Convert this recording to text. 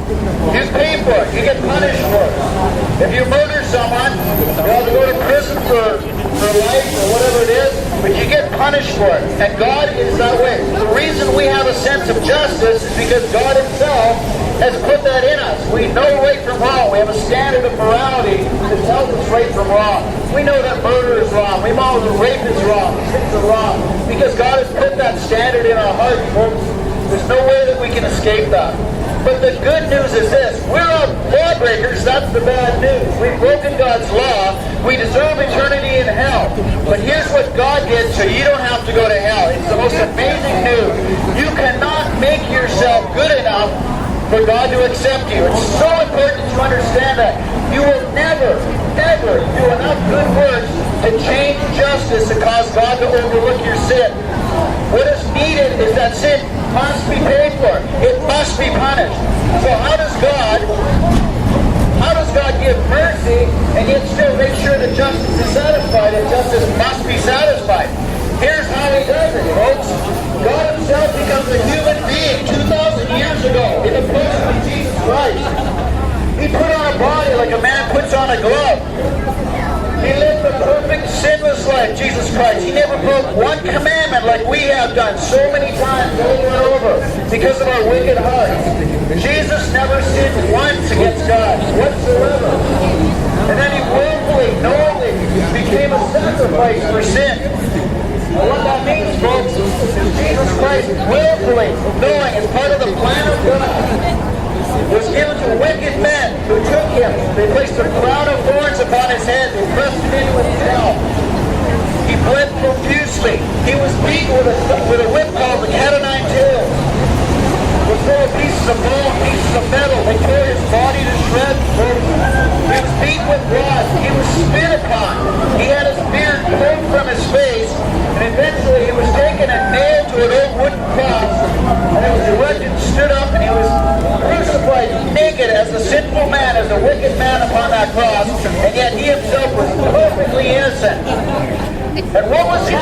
You pay for it. You get punished for it. If you murder someone, you have to go to prison for life or whatever it is, but you get punished for it. And God is that way. The reason we have a sense of justice is because God himself has put that in us. We know right from wrong. We have a standard of morality that tells us right from wrong. We know that murder is wrong. We know that rape is wrong. Things are wrong. Because God has put that standard in our heart, folks. There's no way that we can escape that. But the good news is this. We're all lawbreakers. That's the bad news. We've broken God's law. We deserve eternity in hell. But here's what God did so you don't have to go to hell. It's the most amazing news. You cannot make yourself good enough for God to accept you. It's so important to understand that. You will never, ever do enough good works to change justice to cause God to overlook your sin. What is needed is that sin must be paid for. It must be punished. So how does God give mercy and yet still make sure that justice is satisfied and justice must be satisfied? Here's how he does it, folks. God himself becomes a human being 2,000 years ago in the person of Jesus Christ. He put on a body like a man puts on a glove. He lived a perfect, sinless life, Jesus Christ. He never broke one commandment like we have done so many times over and over because of our wicked hearts. Jesus never sinned once against God whatsoever. And then he willfully, knowingly became a sacrifice for sin. And what that means, folks, is Jesus Christ willfully, knowing as part of the plan of God, was given to wicked men who took him. They placed a crown of thorns upon his head. They pressed him in with hell. He bled profusely. He was beaten with a whip called the cat o' nine tails. It was full of pieces of bone, pieces of metal. They tore his body to shreds. He was beaten with rods. He was spit upon. He had his beard pulled from his face. And eventually he was taken and nailed to an old wooden cross. And it was erected and stood up, and he was crucified naked as a sinful man, as a wicked man upon that cross. And yet he himself was perfectly innocent. And what was he?